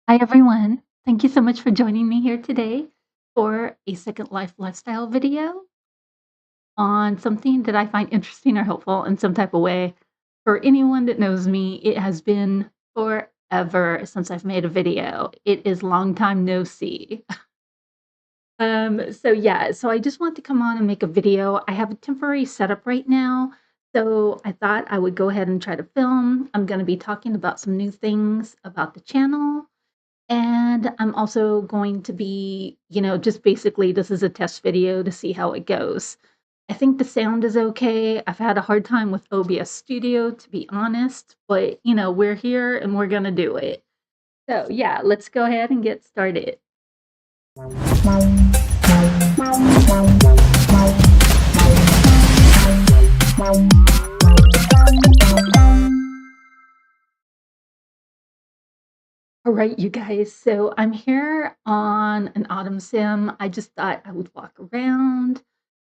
Hi, everyone. Thank you so much for joining me here today for a Second Life lifestyle video on something that I find interesting or helpful in some type of way. For anyone that knows me, it has been forever since I've made a video. It is long time no see. So I just want to come on and make a video. I have a temporary setup right now, so I thought I would go ahead and try to film. I'm going to be talking about some new things about the channel. And I'm also going to be, just basically this is a test video to see how it goes. I think the sound is okay. I've had a hard time with OBS Studio, to be honest, but we're here and we're gonna do it. So yeah, let's go ahead and get started. All right, you guys. So I'm here on an autumn sim. I just thought I would walk around,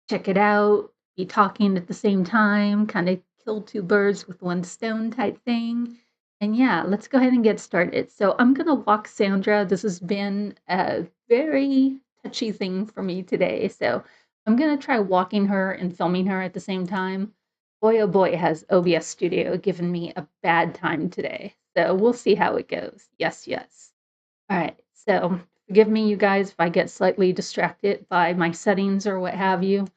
check it out, be talking at the same time, kind of kill two birds with one stone type thing. And yeah, let's go ahead and get started. So I'm going to walk Sandra. This has been a very touchy thing for me today. So I'm going to try walking her and filming her at the same time. Boy, oh boy, has OBS Studio given me a bad time today. So we'll see how it goes. Yes, yes. All right. So forgive me, you guys, if I get slightly distracted by my settings or what have you.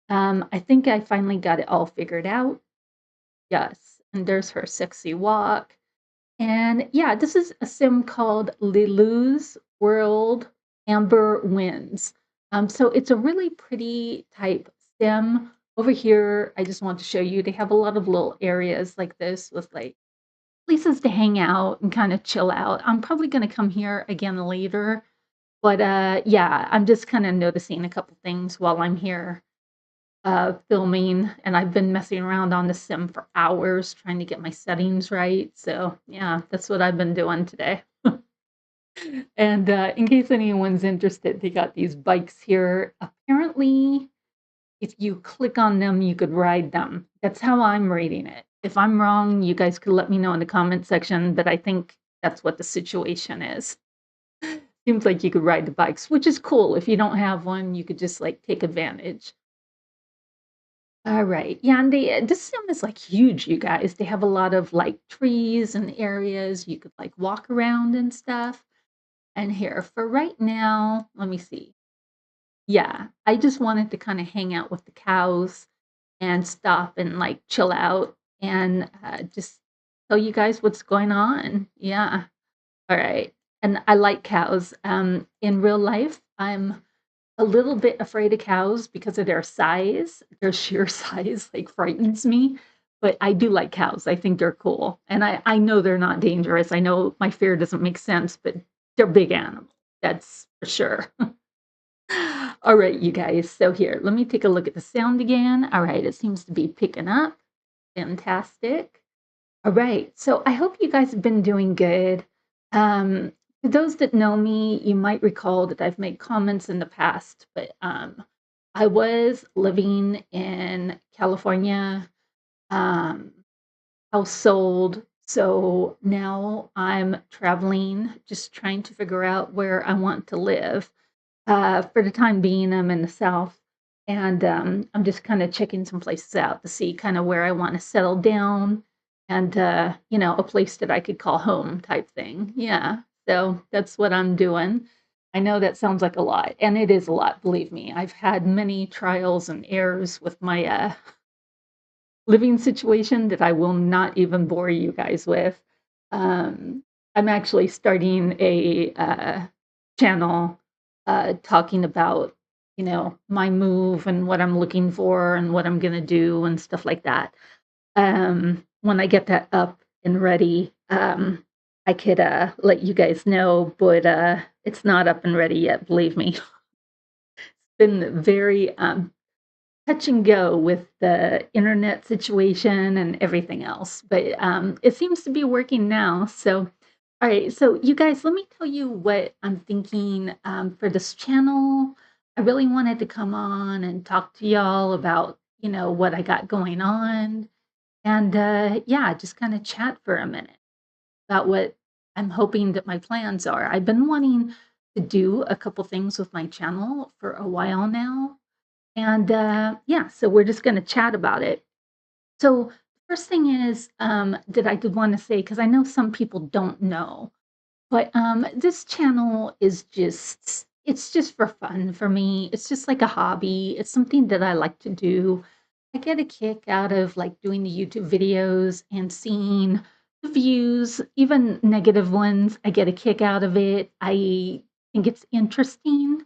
I think I finally got it all figured out. Yes, and there's her sexy walk. And yeah, this is a sim called Lilu's World Amber Winds. So it's a really pretty type sim. Over here, I just want to show you, they have a lot of little areas like this with like places to hang out and kind of chill out. I'm probably going to come here again later, but yeah, I'm just kind of noticing a couple things while I'm here filming, and I've been messing around on the sim for hours trying to get my settings right. So yeah, that's what I've been doing today. And in case anyone's interested, they got these bikes here. Apparently, if you click on them, you could ride them. That's how I'm reading it. If I'm wrong, you guys could let me know in the comment section, but I think that's what the situation is. Seems like you could ride the bikes, which is cool. If you don't have one, you could just like take advantage. All right. Yeah, and this sim is like huge, you guys. They have a lot of like trees and areas you could like walk around and stuff. And here for right now, let me see. Yeah, I just wanted to kind of hang out with the cows and stop and like chill out and just tell you guys what's going on. Yeah. All right. And I like cows. In real life, I'm a little bit afraid of cows because of their size. Their sheer size, like, frightens me, but I do like cows. I think they're cool, and I know they're not dangerous. I know my fear doesn't make sense, but they're big animals, that's for sure. Alright, you guys, so here, let me take a look at the sound again. Alright, it seems to be picking up. Fantastic. Alright, so I hope you guys have been doing good. For those that know me, you might recall that I've made comments in the past, but I was living in California, um, house sold. So now I'm traveling, just trying to figure out where I want to live. For the time being, I'm in the South, and I'm just kind of checking some places out to see kind of where I want to settle down and, a place that I could call home type thing. Yeah. So that's what I'm doing. I know that sounds like a lot, and it is a lot, believe me. I've had many trials and errors with my living situation that I will not even bore you guys with. I'm actually starting a channel talking about, my move and what I'm looking for and what I'm going to do and stuff like that. When I get that up and ready, I could let you guys know, but it's not up and ready yet, believe me. It's been very touch and go with the internet situation and everything else, but it seems to be working now. So, all right, so you guys, let me tell you what I'm thinking for this channel. I really wanted to come on and talk to y'all about, what I got going on, and yeah, just kind of chat for a minute about what I'm hoping that my plans are. I've been wanting to do a couple things with my channel for a while now. And yeah, so we're just going to chat about it. So, first thing is that I did want to say, because I know some people don't know, but this channel is it's just for fun for me. It's just like a hobby. It's something that I like to do. I get a kick out of like doing the YouTube videos and seeing the views, even negative ones. I get a kick out of it. I think it's interesting.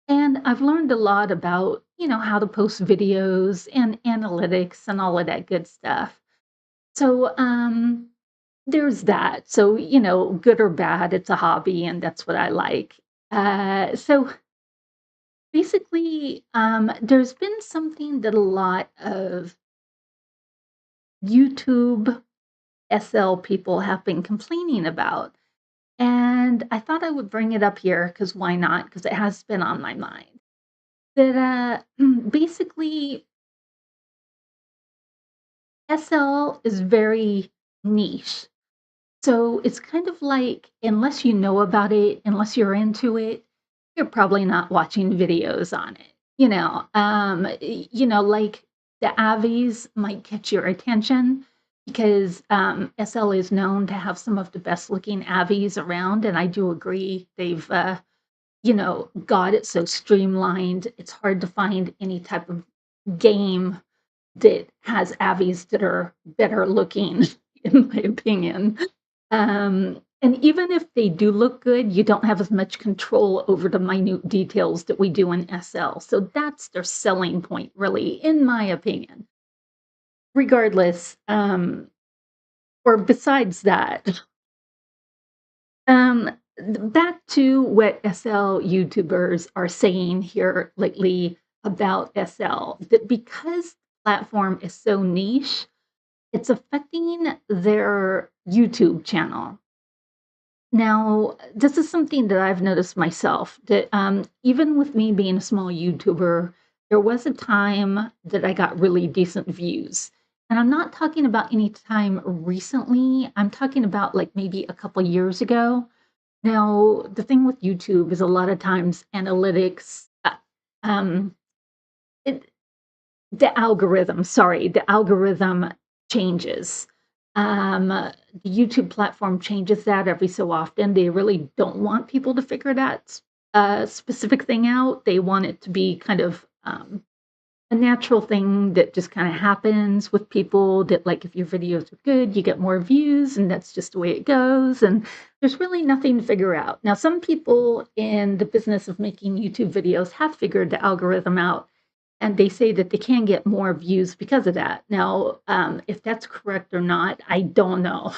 And I've learned a lot about, how to post videos and analytics and all of that good stuff. So, there's that. So, good or bad, it's a hobby and that's what I like. So basically, there's been something that a lot of YouTube SL people have been complaining about. And I thought I would bring it up here because why not? Because it has been on my mind. That basically SL is very niche. So it's kind of like, unless you know about it, unless you're into it, you're probably not watching videos on it. Like the Avies might catch your attention because SL is known to have some of the best looking Avies around. And I do agree they've, got it so streamlined. It's hard to find any type of game that has Avies that are better looking, in my opinion. And even if they do look good, you don't have as much control over the minute details that we do in SL. So that's their selling point, really, in my opinion. Regardless, or besides that, back to what SL YouTubers are saying here lately about SL, that because platform is so niche, it's affecting their YouTube channel. Now, this is something that I've noticed myself that even with me being a small YouTuber, there was a time that I got really decent views. And I'm not talking about any time recently. I'm talking about like maybe a couple years ago. Now, the thing with YouTube is a lot of times analytics, um, it, the algorithm changes. The YouTube platform changes that every so often. They really don't want people to figure that specific thing out. They want it to be kind of a natural thing that just kind of happens with people that like if your videos are good, you get more views, and that's just the way it goes. And there's really nothing to figure out. Now, some people in the business of making YouTube videos have figured the algorithm out and they say that they can get more views because of that. Now, if that's correct or not, I don't know.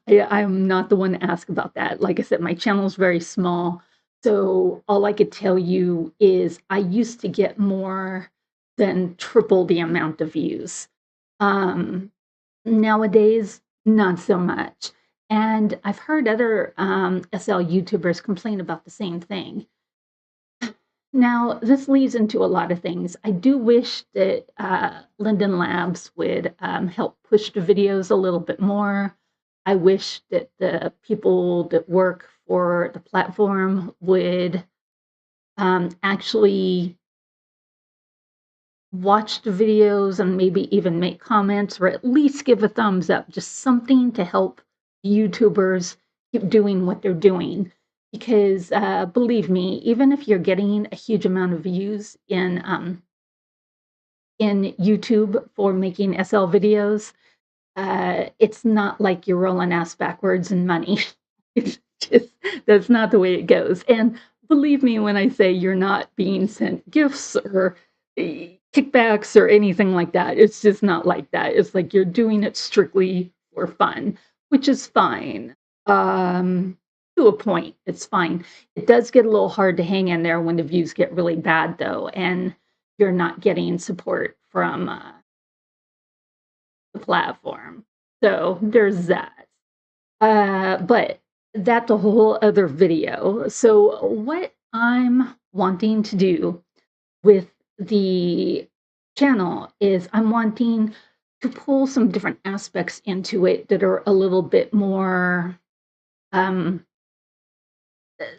I'm not the one to ask about that. Like I said, my channel is very small. So all I could tell you is I used to get more than triple the amount of views. Um, Nowadays, not so much. And I've heard other SL YouTubers complain about the same thing. Now, this leads into a lot of things. I do wish that Linden Labs would help push the videos a little bit more. I wish that the people that work for the platform would actually watch the videos and maybe even make comments or at least give a thumbs up, just something to help YouTubers keep doing what they're doing. Because believe me, even if you're getting a huge amount of views in YouTube for making SL videos, it's not like you're rolling ass backwards in money. It's just that's not the way it goes. And believe me when I say you're not being sent gifts or kickbacks or anything like that. It's just not like that. It's like you're doing it strictly for fun, which is fine. To a point, it's fine. It does get a little hard to hang in there when the views get really bad, though, and you're not getting support from the platform. So there's that. But that's a whole other video. So what I'm wanting to do with the channel is I'm wanting to pull some different aspects into it that are a little bit more um,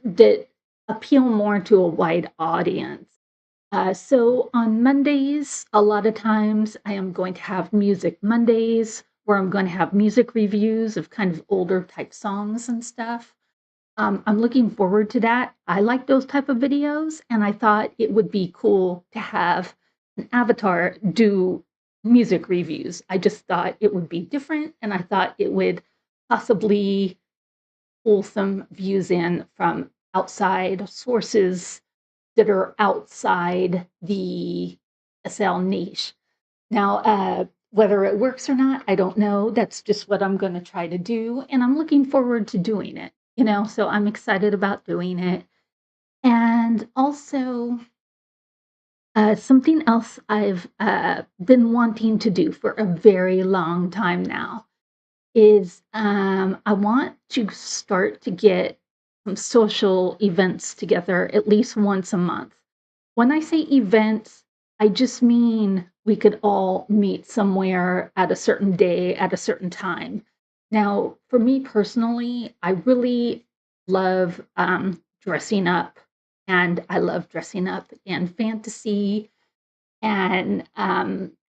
that appeal more to a wide audience. So on Mondays, a lot of times I am going to have Music Mondays where I'm going to have music reviews of kind of older type songs and stuff. I'm looking forward to that. I like those type of videos, and I thought it would be cool to have an avatar do music reviews. I just thought it would be different, and I thought it would possibly pull some views in from outside sources that are outside the SL niche. Now, whether it works or not, I don't know. That's just what I'm going to try to do. And I'm looking forward to doing it, so I'm excited about doing it. And also, something else I've been wanting to do for a very long time now is I want to start to get some social events together at least once a month. When I say events, I just mean we could all meet somewhere at a certain day at a certain time. Now, for me personally, I really love dressing up, and I love dressing up in fantasy and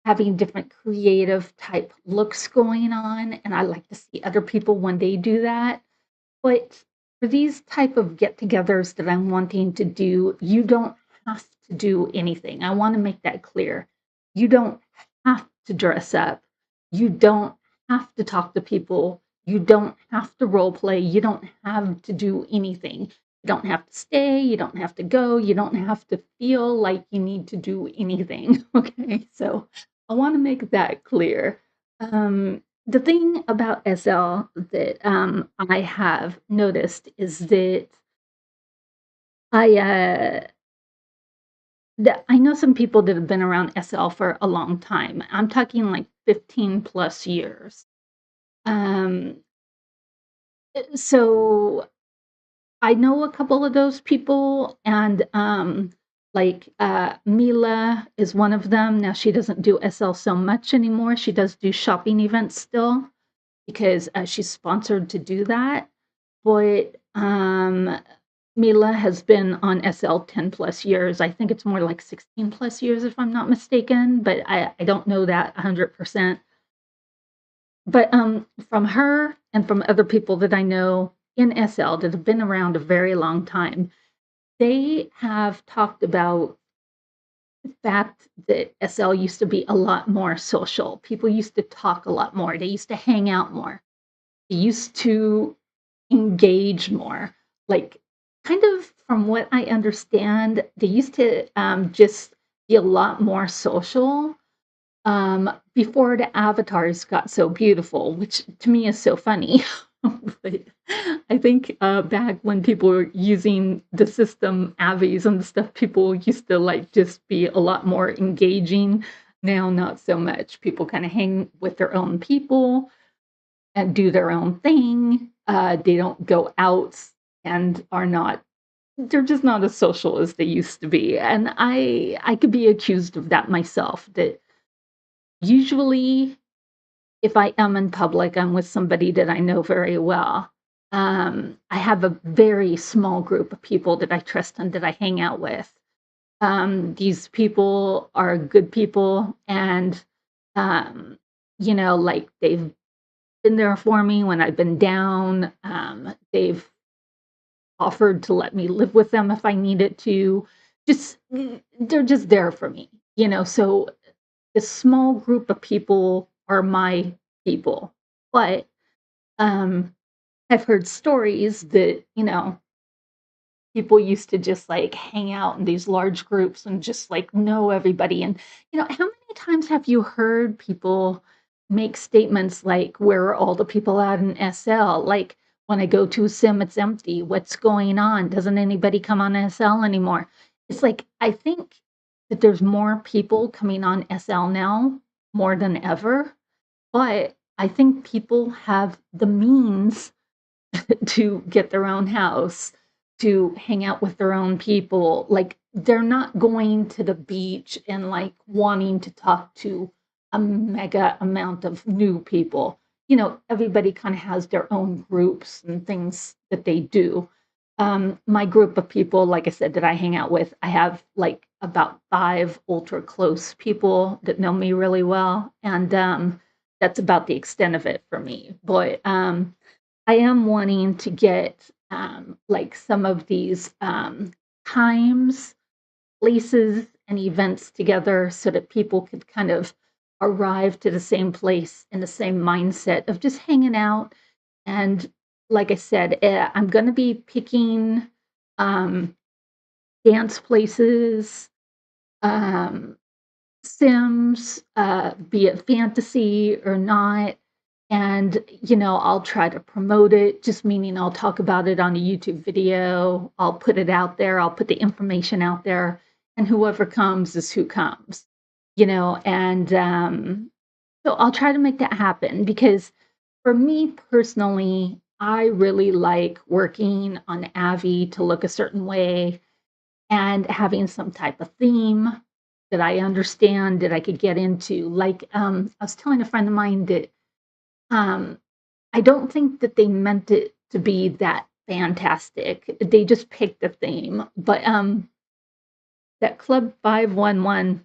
having different creative type looks going on. And I like to see other people when they do that. But for these type of get-togethers that I'm wanting to do, you don't have to do anything. I wanna make that clear. You don't have to dress up. You don't have to talk to people. You don't have to role play. You don't have to do anything. You don't have to stay. You don't have to go. You don't have to feel like you need to do anything, okay? So, I wanna make that clear. The thing about SL that, I have noticed is that I, that I know some people that have been around SL for a long time. I'm talking like 15 plus years. Um, so I know a couple of those people, and, Mila is one of them. Now she doesn't do SL so much anymore. She does do shopping events still because, she's sponsored to do that. But, Mila has been on SL 10 plus years. I think it's more like 16 plus years if I'm not mistaken, but I don't know that 100%. But, from her and from other people that I know in SL that have been around a very long time, they have talked about the fact that SL used to be a lot more social. People used to talk a lot more. They used to hang out more. They used to engage more. Like, kind of from what I understand, they used to, just be a lot more social, before the avatars got so beautiful, which to me is so funny. But I think, back when people were using the system Avies and stuff, people used to, like, just be a lot more engaging. Now, not so much. People kinda hang with their own people and do their own thing. They don't go out and are not they're just not as social as they used to be. And I could be accused of that myself, that usually if I am in public, I'm with somebody that I know very well. I have a very small group of people that I trust and that I hang out with. These people are good people, and um, like they've been there for me when I've been down. They've offered to let me live with them if I needed to. They're just there for me, so a small group of people are my people. But I've heard stories that, people used to just like hang out in these large groups and just like know everybody. And, how many times have you heard people make statements like, where are all the people out in SL? Like, when I go to a sim, it's empty. What's going on? Doesn't anybody come on SL anymore? It's like, I think that there's more people coming on SL now more than ever. But I think people have the means to get their own house, to hang out with their own people. Like, they're not going to the beach and like wanting to talk to a mega amount of new people. everybody kind of has their own groups and things that they do. My group of people, like I said, that I hang out with, I have like about 5 ultra close people that know me really well, and that's about the extent of it for me. But I am wanting to get like some of these times, places, and events together so that people could kind of arrive to the same place in the same mindset of just hanging out. And like I said, I'm going to be picking um, dance places, um, Sims, be it fantasy or not. And, I'll try to promote it, just meaning I'll talk about it on a YouTube video. I'll put it out there. I'll put the information out there. And whoever comes is who comes, and so I'll try to make that happen because for me personally, I really like working on Avi to look a certain way and having some type of theme that I understand that I could get into. Like, I was telling a friend of mine that um, I don't think that they meant it to be that fantastic. They just picked a theme. But that Club 511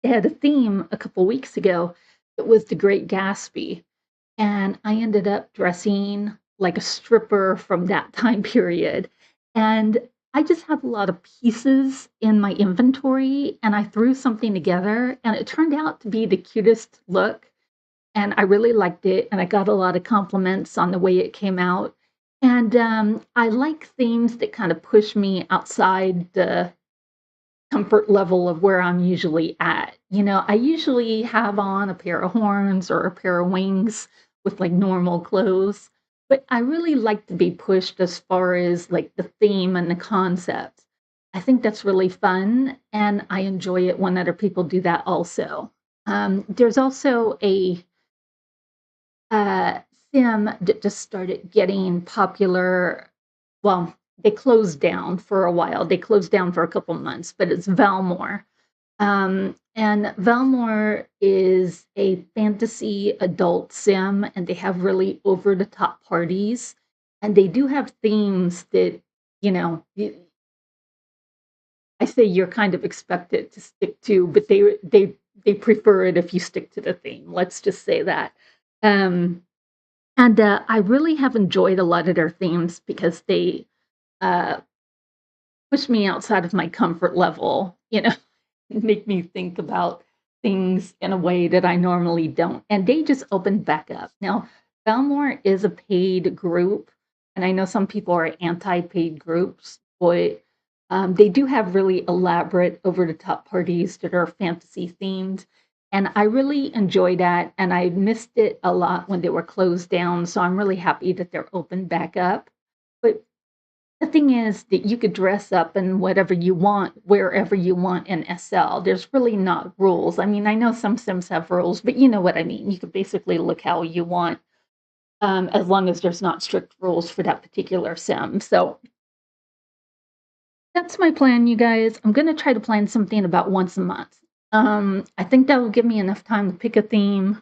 had a theme a couple weeks ago. It was The Great Gatsby. And I ended up dressing like a stripper from that time period. And I just had a lot of pieces in my inventory, and I threw something together, and it turned out to be the cutest look. And I really liked it, and I got a lot of compliments on the way it came out. And I like themes that kind of push me outside the comfort level of where I'm usually at. I usually have on a pair of horns or a pair of wings with like normal clothes, but I really like to be pushed as far as like the theme and the concept. I think that's really fun, and I enjoy it when other people do that also. There's also a uh, sim that just started getting popular. Well, they closed down for a while. They closed down for a couple months, but it's Valmore. And Valmore is a fantasy adult sim, and they have really over the top parties. And they do have themes that, you know, y- I say you're kind of expected to stick to, but they prefer it if you stick to the theme. Let's just say that. Um, and I really have enjoyed a lot of their themes because they uh, push me outside of my comfort level, make me think about things in a way that I normally don't. And they just opened back up. Now, Belmore is a paid group, and I know some people are anti-paid groups, but they do have really elaborate, over-the-top parties that are fantasy themed. And I really enjoy that, and I missed it a lot when they were closed down. So I'm really happy that they're open back up. But the thing is that you could dress up in whatever you want, wherever you want in SL. There's really not rules. I mean, I know some Sims have rules, but you know what I mean. You could basically look how you want, as long as there's not strict rules for that particular Sim. So that's my plan, you guys. I'm gonna try to plan something about once a month. I think that will give me enough time to pick a theme,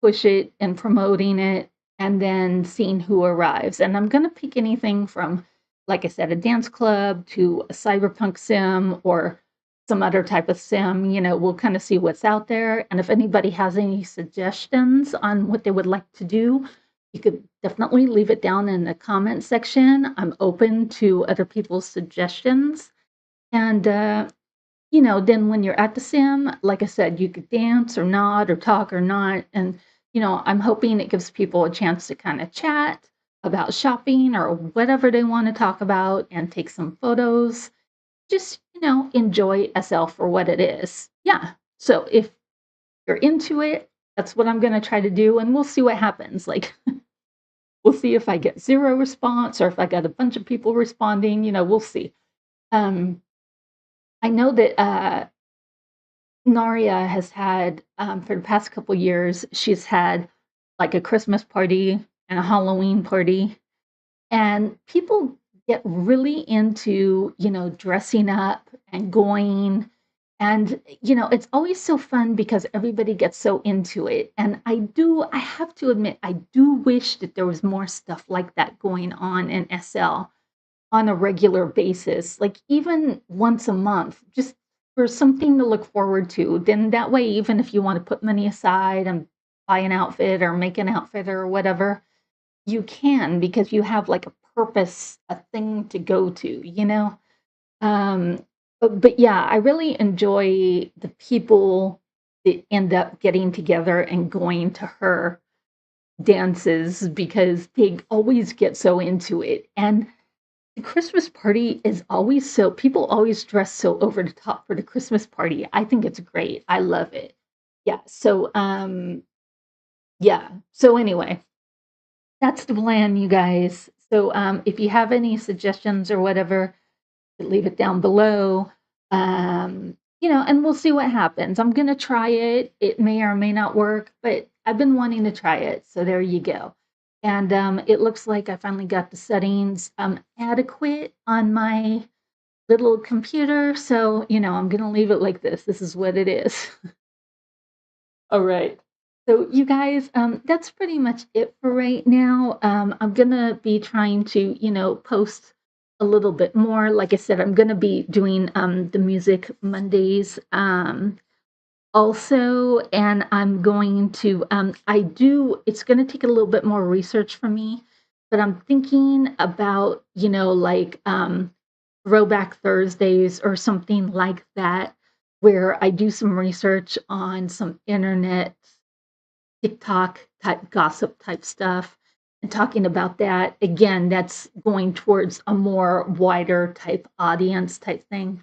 push it and promoting it, and then seeing who arrives. And I'm gonna pick anything from, like I said, a dance club to a cyberpunk sim or some other type of sim. We'll kind of see what's out there. And if anybody has any suggestions on what they would like to do, you could definitely leave it down in the comment section. I'm open to other people's suggestions. And then when you're at the sim, like I said, you could dance or nod or talk or not. And, I'm hoping it gives people a chance to kind of chat about shopping or whatever they want to talk about and take some photos. Just, enjoy SL for what it is. Yeah. So if you're into it, that's what I'm going to try to do. And we'll see what happens. Like, we'll see if I get zero response or if I got a bunch of people responding. We'll see. Um, I know that Naria has had, for the past couple years, she's had like a Christmas party and a Halloween party, and people get really into, dressing up and going. And, it's always so fun because everybody gets so into it. And I have to admit, I do wish that there was more stuff like that going on in SL on a regular basis, like even once a month, just for something to look forward to. Then that way, even if you want to put money aside and buy an outfit or make an outfit or whatever, you can because you have like a purpose, a thing to go to. But yeah, I really enjoy the people that end up getting together and going to her dances because they always get so into it. And the Christmas party is always so people always dress so over the top for the Christmas party. I think it's great. I love it. Yeah. Yeah. So anyway, that's the plan, you guys. So if you have any suggestions or whatever, leave it down below. And we'll see what happens. I'm gonna try it. It may or may not work, but I've been wanting to try it. So there you go. And it looks like I finally got the settings adequate on my little computer. So, I'm gonna leave it like this. This is what it is. All right. So you guys, that's pretty much it for right now. I'm gonna be trying to, post a little bit more. Like I said, I'm gonna be doing the music Mondays also, and I'm going to it's gonna take a little bit more research for me, but I'm thinking about, like Throwback Thursdays or something like that, where I do some research on some internet TikTok type gossip type stuff and talking about that. Again, that's going towards a more wider type audience type thing.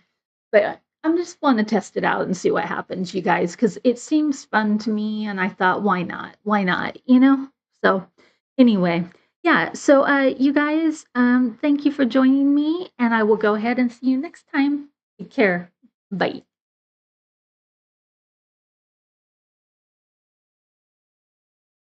But I'm just want to test it out and see what happens, you guys, because it seems fun to me. And I thought, why not? Why not? So anyway, yeah. So you guys, thank you for joining me, and I will go ahead and see you next time. Take care. Bye.